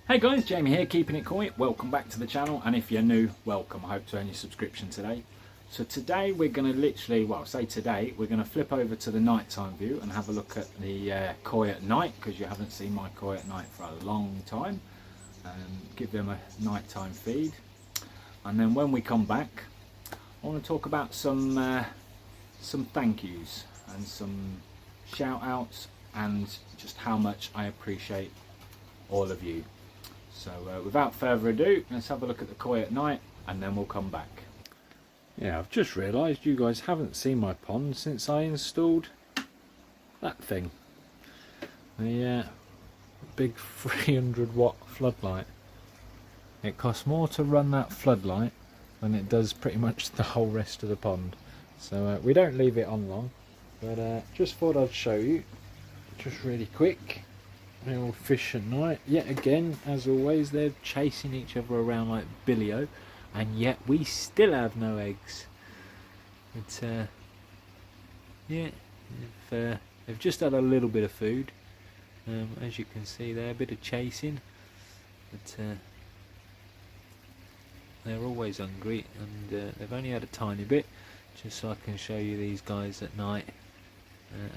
Hey guys, Jamie here, keeping it koi. Welcome back to the channel, and if you're new, welcome. I hope to earn your subscription today. So today we're going to we're going to flip over to the nighttime view and have a look at the koi at night, because you haven't seen my koi at night for a long time. Give them a nighttime feed, and then when we come back, I want to talk about some thank yous and some shout outs, and just how much I appreciate all of you. So without further ado, let's have a look at the koi at night, and then we'll come back. Yeah, I've just realised you guys haven't seen my pond since I installed that thing. The big 300 watt floodlight. It costs more to run that floodlight than it does pretty much the whole rest of the pond. So we don't leave it on long, but just thought I'd show you, just really quick. The old fish at night. Yet again, as always, they're chasing each other around like Billio, and yet we still have no eggs. But yeah, they've just had a little bit of food, as you can see there, a bit of chasing, but they're always hungry, and they've only had a tiny bit, just so I can show you these guys at night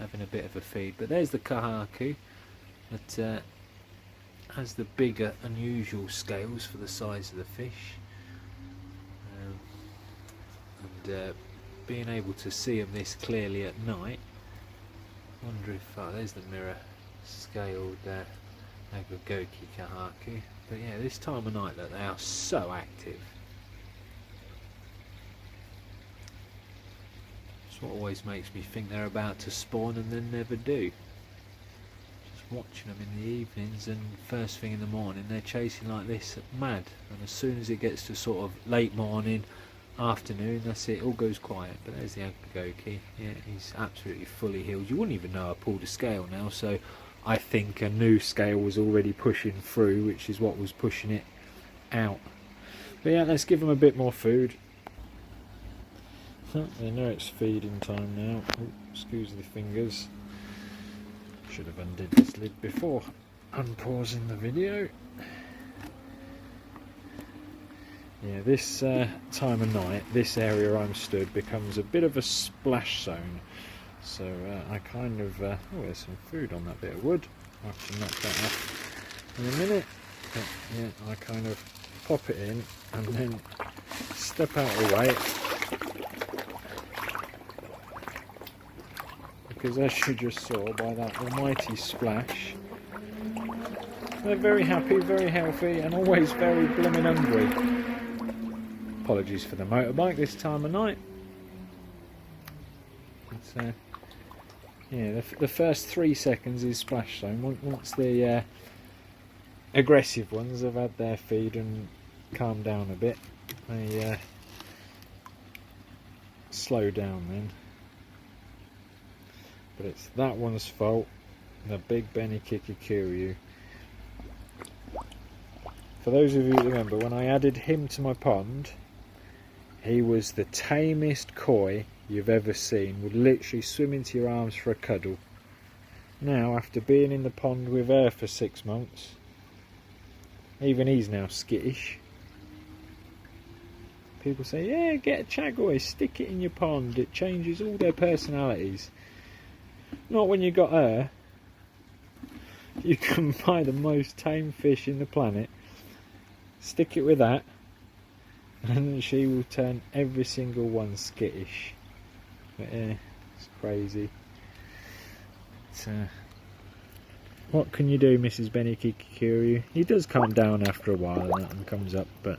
having a bit of a feed. But there's the kahaku that has the bigger, unusual scales for the size of the fish, and being able to see them this clearly at night, I wonder if there's the mirror scaled Agagoki kahaku. But yeah, this time of night that they are so active. It's what always makes me think they're about to spawn and then never do. Watching them in the evenings, and first thing in the morning they're chasing like this mad, and as soon as it gets to sort of late morning, afternoon, that's it, all goes quiet. But there's the Agagoki. Yeah, he's absolutely fully healed. You wouldn't even know I pulled a scale now, so I think a new scale was already pushing through, which is what was pushing it out. But yeah, let's give them a bit more food. They know it's feeding time now. Ooh, excuse the fingers. Should have undid this lid before unpausing the video. Yeah, this time of night, this area I'm stood becomes a bit of a splash zone. So I kind of, oh, there's some food on that bit of wood. I'll have to knock that off in a minute. But yeah, I kind of pop it in and then step out of the way. Because as you just saw by that almighty splash, they're very happy, very healthy, and always very blooming hungry. Apologies for the motorbike this time of night. But, yeah, the first 3 seconds is splash zone. Once the aggressive ones have had their feed and calmed down a bit, they slow down then. But it's that one's fault, the big Benny Kikikiryu. For those of you that remember, when I added him to my pond, he was the tamest koi you've ever seen. Would literally swim into your arms for a cuddle. Now, after being in the pond with her for 6 months, even he's now skittish. People say, yeah, get a chagoi, stick it in your pond, it changes all their personalities. Not when you got her. You can buy the most tame fish in the planet, stick it with that, and she will turn every single one skittish. But yeah, it's crazy. What can you do, Mrs. Benny Kikikiryu? He does calm down after a while and comes up, but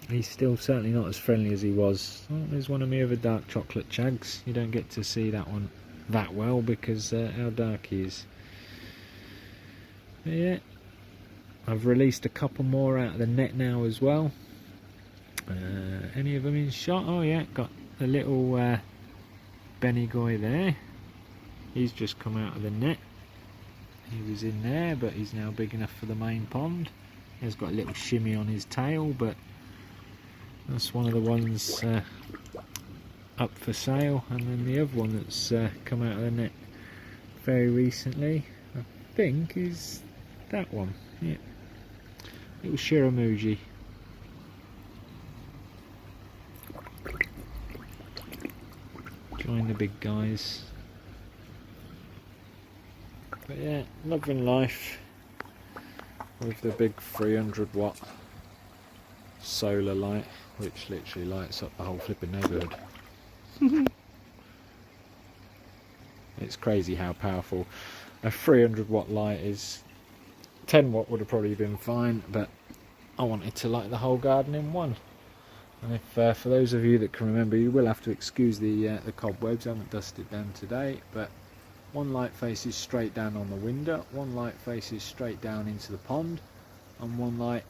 he's still certainly not as friendly as he was. Oh, there's one of my other dark chocolate chags. You don't get to see that one that well because how dark he is. But yeah, I've released a couple more out of the net now as well. Any of them in shot? Oh yeah, got the little Benny Goy there. He's just come out of the net. He was in there, but he's now big enough for the main pond. He's got a little shimmy on his tail, but that's one of the ones up for sale. And then the other one that's come out of the net very recently, I think, is that one. Yeah, Little Shiramuji. Join the big guys. But yeah, loving life with the big 300 watt solar light, which literally lights up the whole flipping neighbourhood. It's crazy how powerful a 300 watt light is. 10 watt would have probably been fine, but I wanted to light the whole garden in one. And if for those of you that can remember, you will have to excuse the cobwebs. I haven't dusted them today, but one light faces straight down on the window, one light faces straight down into the pond, and one light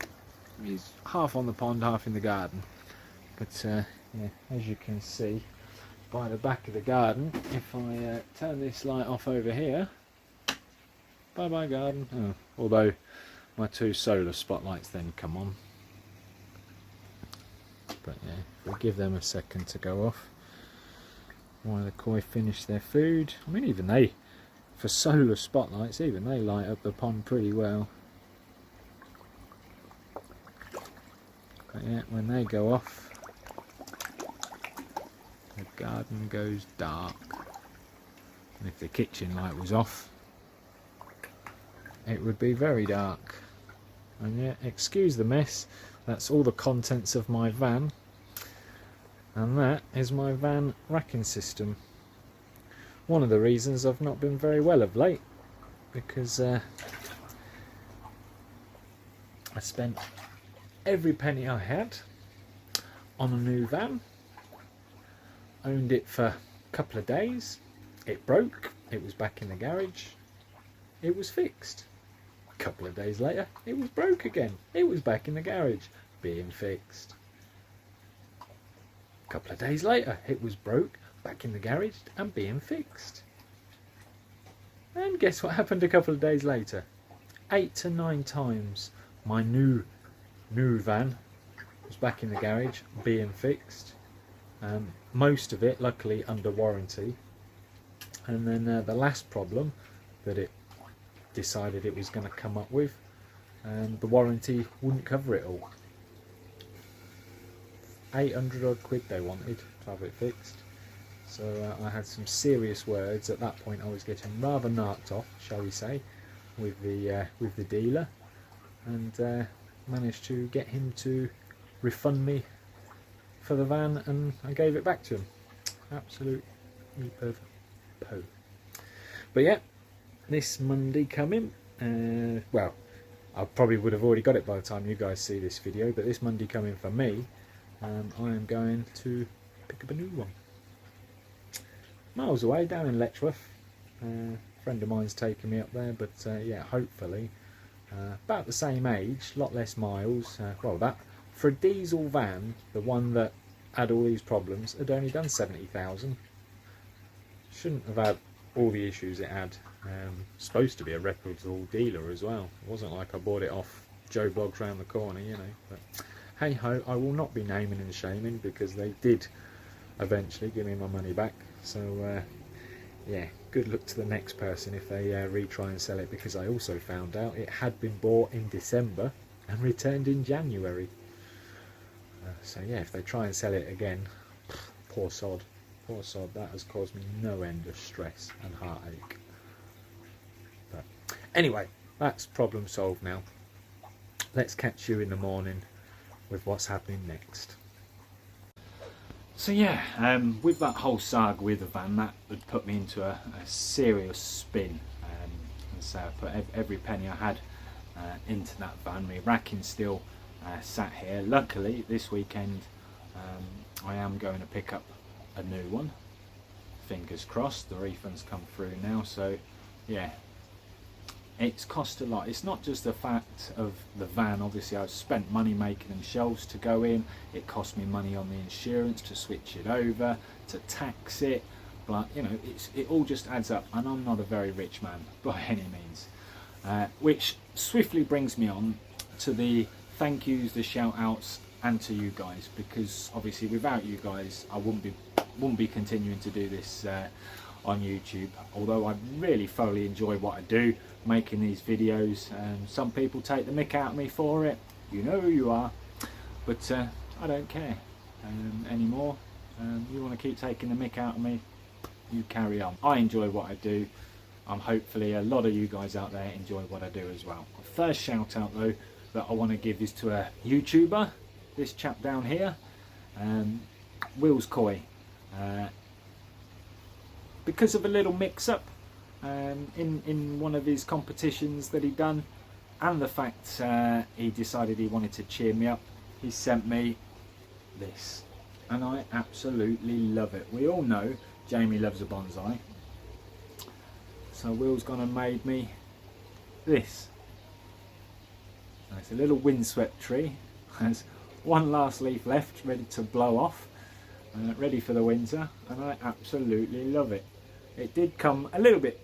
is half on the pond, half in the garden. But yeah, as you can see by the back of the garden, if I turn this light off over here, bye bye garden. Oh, although my 2 solar spotlights then come on. But yeah, if we give them a second to go off while the koi finish their food. I mean, even they, for solar spotlights, even they light up the pond pretty well. But yeah, when they go off, the garden goes dark. And if the kitchen light was off, it would be very dark. And yeah, excuse the mess, that's all the contents of my van, and that is my van racking system. One of the reasons I've not been very well of late, because I spent every penny I had on a new van, owned it for a couple of days, it broke, it was back in the garage, it was fixed. A couple of days later, it was broke again. It was back in the garage, being fixed. A couple of days later, it was broke, back in the garage, and being fixed. And guess what happened a couple of days later? 8 to 9 times my new van was back in the garage, being fixed. Most of it, luckily, under warranty. And then the last problem that it decided it was going to come up with, and the warranty wouldn't cover it all. 800 odd quid they wanted to have it fixed. So I had some serious words. At that point I was getting rather narked off, shall we say, with the dealer, and managed to get him to refund me for the van, and I gave it back to him. Absolute heap of po. But yeah, this Monday coming, well, I probably would have already got it by the time you guys see this video, but this Monday coming for me, I am going to pick up a new one. Miles away, down in Letchworth. A friend of mine's taking me up there, but yeah, hopefully about the same age, a lot less miles. Well, that for a diesel van, the one that had all these problems had only done 70,000. Shouldn't have had all the issues it had. Supposed to be a reputable dealer as well. It wasn't like I bought it off Joe Bloggs round the corner, you know. But hey ho, I will not be naming and shaming, because they did eventually give me my money back. So yeah, good luck to the next person if they retry and sell it, because I also found out it had been bought in December and returned in January. So yeah, if they try and sell it again, poor sod, that has caused me no end of stress and heartache. But anyway, that's problem solved now. Let's catch you in the morning with what's happening next. So yeah, with that whole saga with the van, that had put me into a serious spin. And so I put every penny I had into that van. My racking still sat here. Luckily this weekend I am going to pick up a new one. Fingers crossed, the refunds come through now. So yeah, it's cost a lot. It's not just the fact of the van. Obviously I've spent money making them shelves to go in. It cost me money on the insurance to switch it over, to tax it, but you know, it all just adds up, and I'm not a very rich man by any means. Which swiftly brings me on to the thank yous, the shout outs, and to you guys, because obviously without you guys I wouldn't be continuing to do this on YouTube, although I really thoroughly enjoy what I do, making these videos. Some people take the mick out of me for it. you know who you are. But I don't care anymore. You want to keep taking the mick out of me, you carry on. I enjoy what I do. Hopefully a lot of you guys out there enjoy what I do as well. First shout out though that I want to give is to a YouTuber, this chap down here, Will's Koi. Because of a little mix up in one of his competitions that he done, and the fact he decided he wanted to cheer me up, he sent me this, and I absolutely love it. We all know Jamie loves a bonsai, so Will's gone and made me this. And it's a little windswept tree, has one last leaf left ready to blow off, ready for the winter, and I absolutely love it. It did come a little bit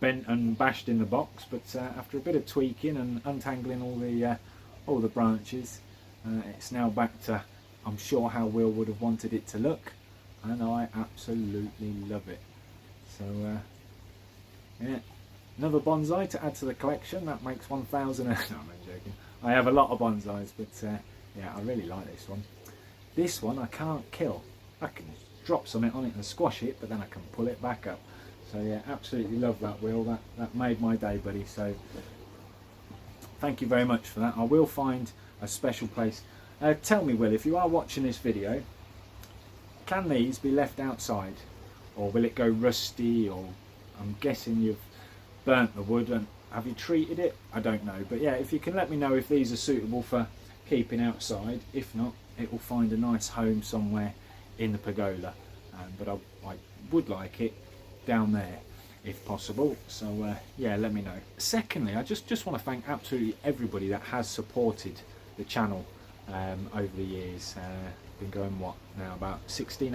bent and bashed in the box, but after a bit of tweaking and untangling all the branches, it's now back to, I'm sure, how Will would have wanted it to look, and I absolutely love it. So yeah, another bonsai to add to the collection. That makes 1,000. No, I'm joking. I have a lot of bonsais, but yeah, I really like this one. This one I can't kill. I can drop something on it and squash it, but then I can pull it back up. So yeah, absolutely love that, Will. That made my day, buddy. So thank you very much for that. I will find a special place. Tell me, Will, if you are watching this video, can these be left outside, or will it go rusty? Or I'm guessing you've burnt the wood, and have you treated it? I don't know, but yeah, if you can let me know if these are suitable for keeping outside. If not, it will find a nice home somewhere in the pergola, but I would like it down there if possible. So yeah, let me know. Secondly, I just want to thank absolutely everybody that has supported the channel over the years. Been going, what now, about 16,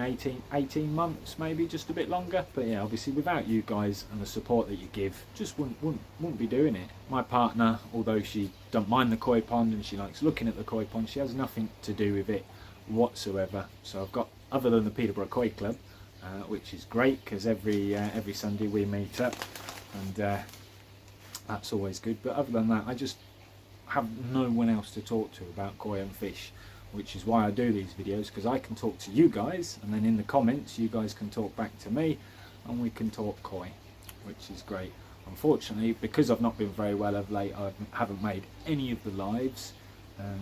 18 months, maybe just a bit longer. But yeah, obviously without you guys and the support that you give, just wouldn't be doing it. My partner, although she don't mind the koi pond and she likes looking at the koi pond, she has nothing to do with it whatsoever. So I've got, other than the Peterborough Koi Club, which is great because every Sunday we meet up, and that's always good. But other than that, I just have no one else to talk to about koi and fish, which is why I do these videos, because I can talk to you guys, and then in the comments you guys can talk back to me, and we can talk koi, which is great. Unfortunately, because I've not been very well of late, I haven't made any of the lives,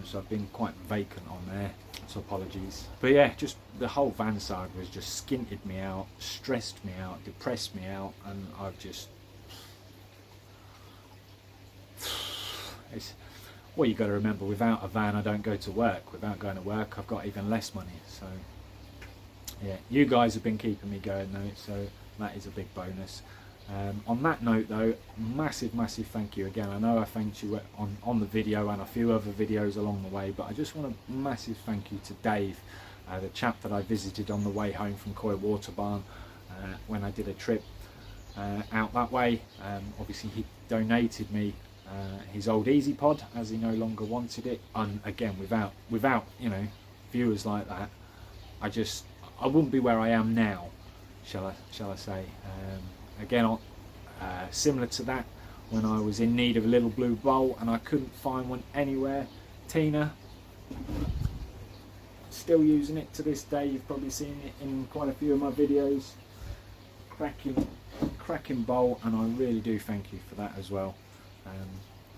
so I've been quite vacant on there, so apologies. But yeah, just the whole van saga has just skinted me out, stressed me out, depressed me out, and I've just, it's, well, you got to remember, without a van I don't go to work. Without going to work I've got even less money. So yeah, you guys have been keeping me going though, so that is a big bonus. On that note though, massive thank you again. I know I thanked you on the video and a few other videos along the way, but I just want a massive thank you to Dave, the chap that I visited on the way home from Koi Water Barn when I did a trip out that way. Obviously he donated me his old Easy Pod, as he no longer wanted it, and again, without you know, viewers like that, I wouldn't be where I am now, shall I say. Again, similar to that, when I was in need of a little blue bowl and I couldn't find one anywhere, Tina, still using it to this day. You've probably seen it in quite a few of my videos. Cracking bowl, and I really do thank you for that as well.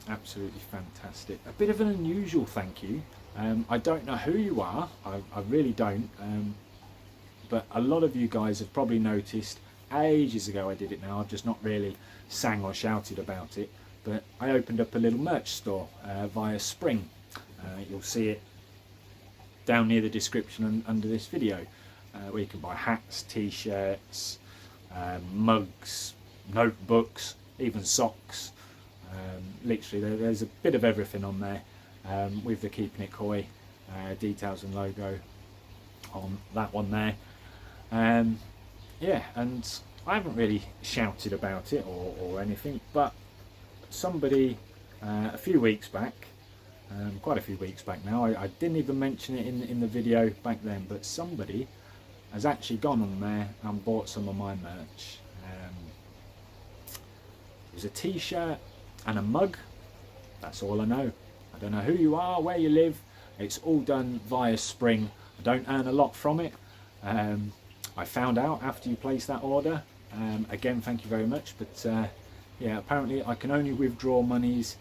Absolutely fantastic. A bit of an unusual thank you. I don't know who you are, I really don't, but a lot of you guys have probably noticed ages ago I did it now, I've just not really sang or shouted about it, but I opened up a little merch store via Spring. You'll see it down near the description and under this video, where you can buy hats, t-shirts, mugs, notebooks, even socks. Literally there's a bit of everything on there, with the Keeping It Koi details and logo on that one there. Yeah, and I haven't really shouted about it or anything, but somebody a few weeks back, quite a few weeks back now, I didn't even mention it in the video back then, but somebody has actually gone on there and bought some of my merch. It was a t-shirt and a mug. That's all I know. I Don't know who you are, where you live. It's all done via Spring. I don't earn a lot from it. I found out after you place that order. Again, thank you very much. But yeah, apparently I can only withdraw monies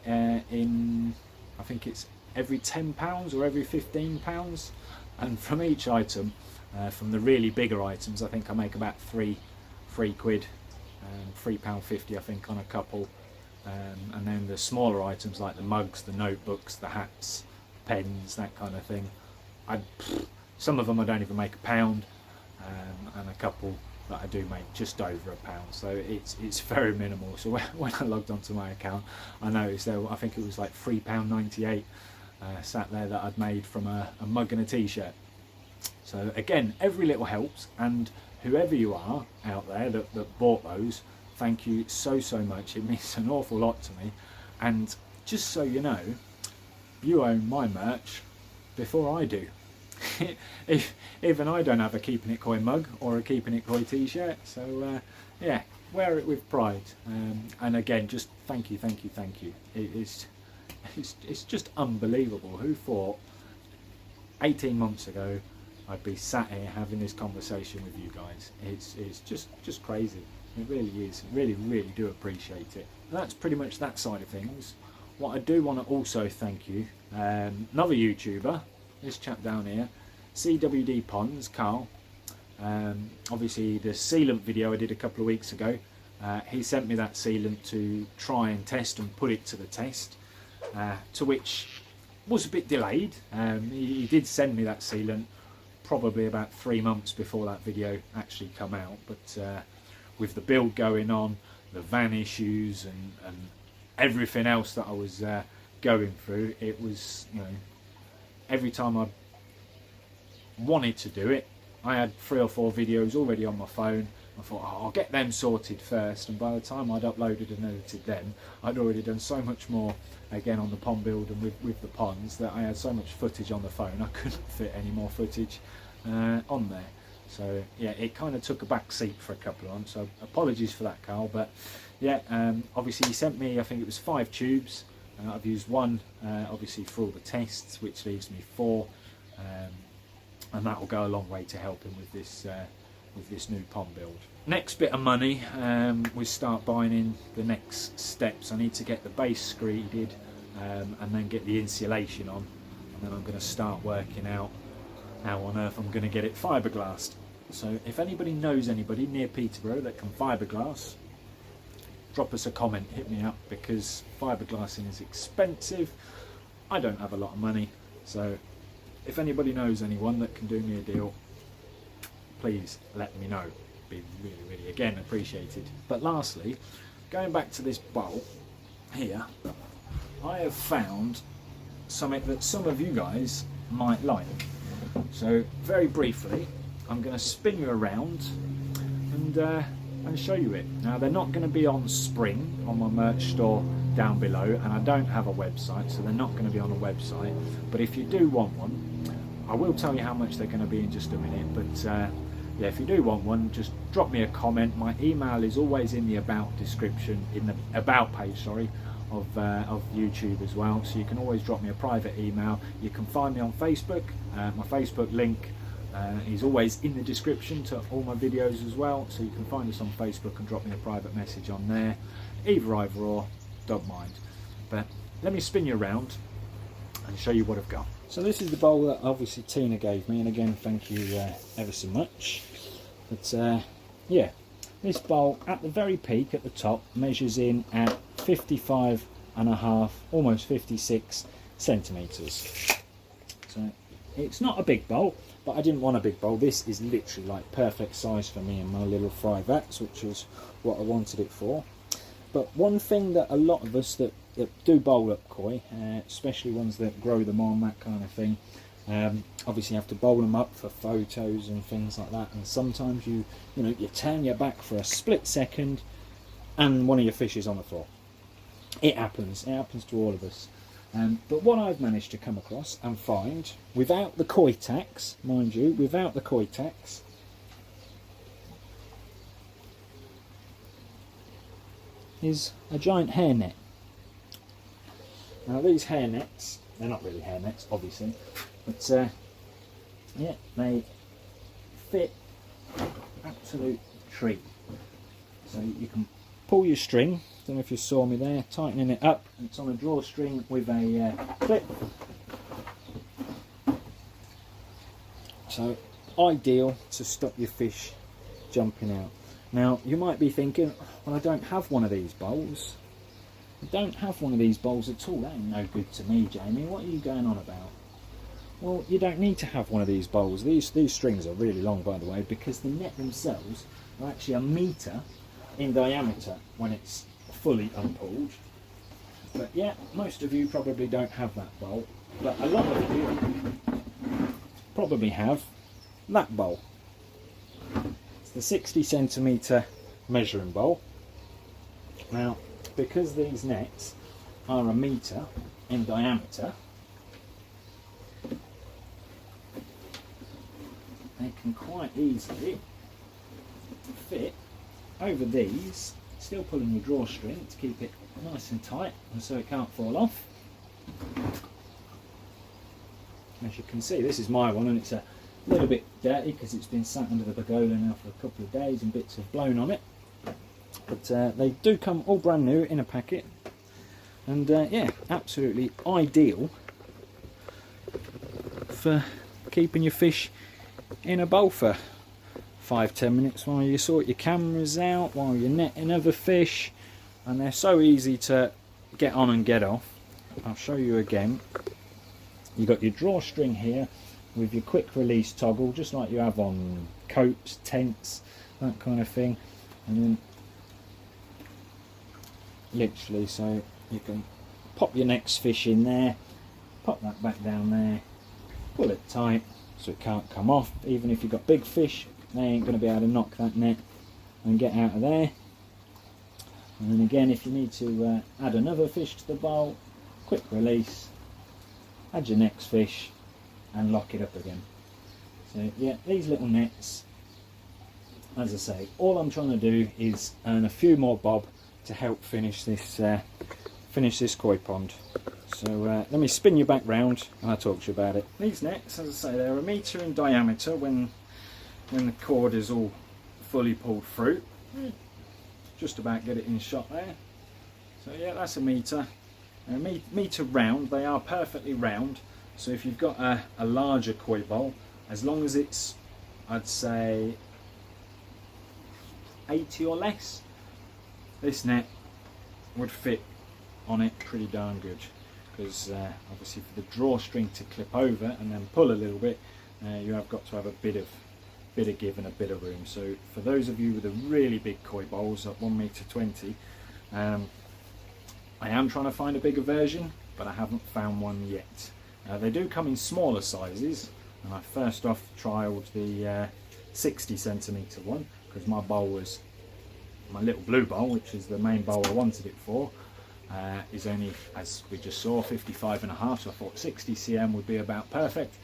in, I think it's every £10 or every £15. And from each item, from the really bigger items, I think I make about three quid, £3.50 I think on a couple. And then the smaller items like the mugs, the notebooks, the hats, pens, that kind of thing, some of them I don't even make £1, and a couple that I do make just over £1. So it's very minimal. So when I logged onto my account, I noticed there, I think it was like £3.98 sat there that I'd made from a mug and a t-shirt. So again, every little helps, and whoever you are out there that bought those, thank you so much. It means an awful lot to me. And just so you know, you own my merch before I do. Even I don't have a Keeping It Koi mug or a Keeping It Koi t-shirt, so yeah, wear it with pride. And again, just thank you. It's just unbelievable. Who thought 18 months ago I'd be sat here having this conversation with you guys? It's just crazy. It really is. Really do appreciate it. That's pretty much that side of things. What I do want to also thank you, another YouTuber, this chap down here, CWD Ponds, Carl. Obviously the sealant video I did a couple of weeks ago, he sent me that sealant to try and test and put it to the test, to which was a bit delayed. He did send me that sealant probably about 3 months before that video actually come out, but with the build going on, the van issues and everything else that I was going through, it was, you know, every time I wanted to do it, I had 3 or 4 videos already on my phone. I thought, oh, I'll get them sorted first, and by the time I'd uploaded and edited them, I'd already done so much more again on the pond build and with the ponds, that I had so much footage on the phone I couldn't fit any more footage on there. So yeah, it kind of took a back seat for a couple of months, so apologies for that, Carl. But yeah, obviously he sent me, I think it was 5 tubes. I've used 1 obviously for all the tests, which leaves me 4, and that will go a long way to helping with this new pond build. Next bit of money, we start buying in the next steps. I need to get the base screeded, and then get the insulation on, and then I'm going to start working out how on earth I'm going to get it fiberglassed. So if anybody knows anybody near Peterborough that can fiberglass, drop us a comment, hit me up, because fiberglassing is expensive. I don't have a lot of money, so if anybody knows anyone that can do me a deal, please let me know. Be really again appreciated. But lastly, going back to this bowl here, I have found something that some of you guys might like. So very briefly, I'm going to spin you around and show you it. Now they're not going to be on Spring on my merch store down below, and I don't have a website, so they're not going to be on a website. But if you do want one, I will tell you how much they're going to be in just a minute. But yeah, if you do want one, just drop me a comment. My email is always in the about description, in the about page, sorry, of YouTube as well, so you can always drop me a private email. You can find me on Facebook. My Facebook link is always in the description to all my videos as well, so you can find us on Facebook and drop me a private message on there. Either or, don't mind. But let me spin you around and show you what I've got. So this is the bowl that obviously Tina gave me, and again thank you ever so much. But yeah, this bowl at the very peak at the top measures in at 55.5, almost 56 centimetres. So it's not a big bowl, but I didn't want a big bowl. This is literally like perfect size for me and my little fry vats, which is what I wanted it for. But one thing that a lot of us that do bowl up koi, especially ones that grow them on, that kind of thing, obviously you have to bowl them up for photos and things like that, and sometimes you turn your back for a split second and one of your fish is on the floor. It happens to all of us. But what I've managed to come across and find, without the koi tax, mind you, without the koi tax, is a giant hairnet. Now these hair nets, they're not really hair nets obviously, but yeah, they fit absolute treat. So you can pull your string, don't know if you saw me there, tightening it up. It's on a drawstring with a clip. So ideal to stop your fish jumping out. Now you might be thinking, well, I don't have one of these bowls. I don't have one of these bowls at all. That ain't no good to me, Jamie. What are you going on about? Well, you don't need to have one of these bowls. These strings are really long, by the way, because the net themselves are actually 1 metre in diameter when it's fully unpulled. But yeah, most of you probably don't have that bowl, but a lot of you probably have that bowl. It's the 60 centimetre measuring bowl. Now, because these nets are 1 metre in diameter, they can quite easily fit over these, still pulling your drawstring to keep it nice and tight and so it can't fall off. As you can see, this is my one and it's a little bit dirty because it's been sat under the pergola now for a couple of days and bits have blown on it. But they do come all brand new in a packet, and yeah, absolutely ideal for keeping your fish in a bowl for 5-10 minutes while you sort your cameras out, while you're netting other fish. And they're so easy to get on and get off. I'll show you again. You've got your drawstring here with your quick release toggle, just like you have on copes, tents, that kind of thing. And then literally, so you can pop your next fish in there, pop that back down there, pull it tight so it can't come off. Even if you've got big fish, they ain't going to be able to knock that net and get out of there. And then again, if you need to add another fish to the bowl, quick release, add your next fish and lock it up again. So yeah, these little nets, as I say, all I'm trying to do is earn a few more bob to help finish this koi pond. So let me spin you back round and I'll talk to you about it. These nets, as I say, they're 1 metre in diameter when the cord is all fully pulled through. Just about get it in shot there. So yeah, that's 1 metre. A metre round, they are perfectly round. So if you've got a larger koi bowl, as long as it's, I'd say, 80 or less, this net would fit on it pretty darn good, because obviously for the drawstring to clip over and then pull a little bit, you have got to have a bit of give and a bit of room. So for those of you with the really big koi bowls at 1.20 m, I am trying to find a bigger version, but I haven't found one yet. They do come in smaller sizes, and I first off trialled the 60 centimetre one because my bowl was, my little blue bowl, which is the main bowl I wanted it for, is only, as we just saw, 55.5, so I thought 60 cm would be about perfect.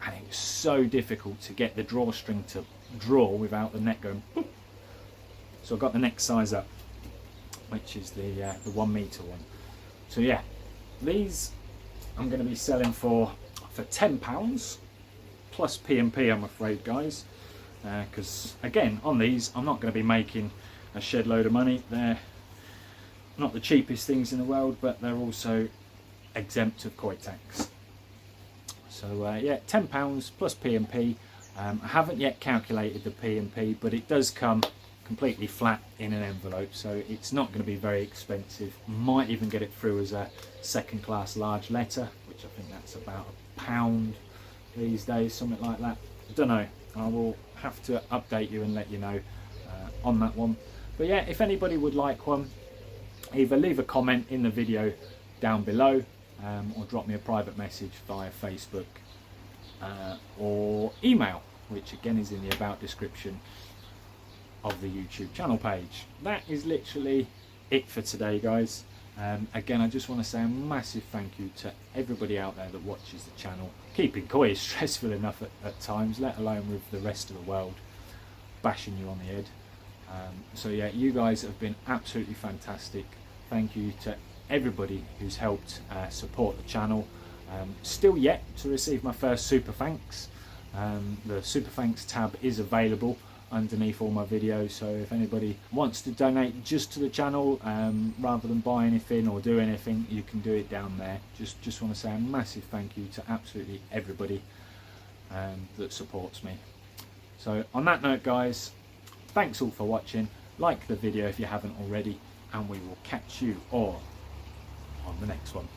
And it was so difficult to get the drawstring to draw without the net going boop. So I got the next size up, which is the 1 metre one. So yeah, these I'm going to be selling for £10 plus P&P, I'm afraid, guys, because again, on these I'm not going to be making a shed load of money. They're not the cheapest things in the world, but they're also exempt of koi tax. So yeah, £10 plus P&P. I haven't yet calculated the P&P, but it does come completely flat in an envelope, so it's not going to be very expensive. Might even get it through as a second class large letter, which I think that's about £1 these days, something like that. I don't know, I will have to update you and let you know on that one. But yeah, if anybody would like one, either leave a comment in the video down below, or drop me a private message via Facebook or email, which again is in the about description of the YouTube channel page. That is literally it for today, guys. Again, I just want to say a massive thank you to everybody out there that watches the channel. Keeping koi is stressful enough at times, let alone with the rest of the world bashing you on the head. So yeah, you guys have been absolutely fantastic. Thank you to everybody who's helped support the channel. Still yet to receive my first super thanks. The super thanks tab is available underneath all my videos, so if anybody wants to donate just to the channel rather than buy anything or do anything, you can do it down there. Just want to say a massive thank you to absolutely everybody that supports me. So on that note, guys, thanks all for watching. Like the video if you haven't already, and we will catch you all on the next one.